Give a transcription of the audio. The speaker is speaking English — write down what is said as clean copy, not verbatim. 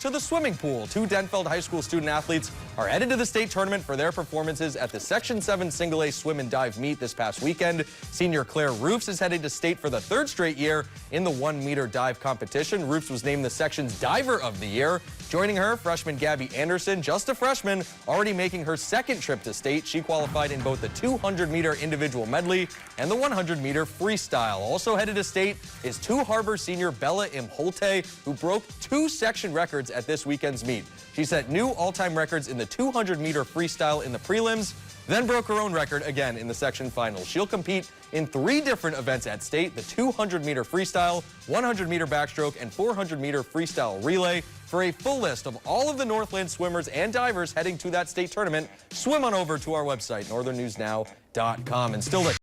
to the swimming pool. Two Denfeld High School student athletes are headed to the state tournament for their performances at the Section 7 Single A Swim and Dive meet this past weekend. Senior Claire Roofs is heading to state for the third straight year in the 1-meter dive competition. Roofs was named the section's Diver of the Year. Joining her, freshman Gabby Anderson, just a freshman, already making her second trip to state. She qualified in both the 200-meter individual medley and the 100-meter freestyle. Also headed to state is Two Harbor senior Bella Imholte, who broke 2 section records at this weekend's meet. She set new all-time records in the 200-meter freestyle in the prelims, then broke her own record again in the section finals. She'll compete in 3 different events at state: the 200-meter freestyle, 100-meter backstroke, and 400-meter freestyle relay. For a full list of all of the Northland swimmers and divers heading to that state tournament, swim on over to our website, northernnewsnow.com. And still to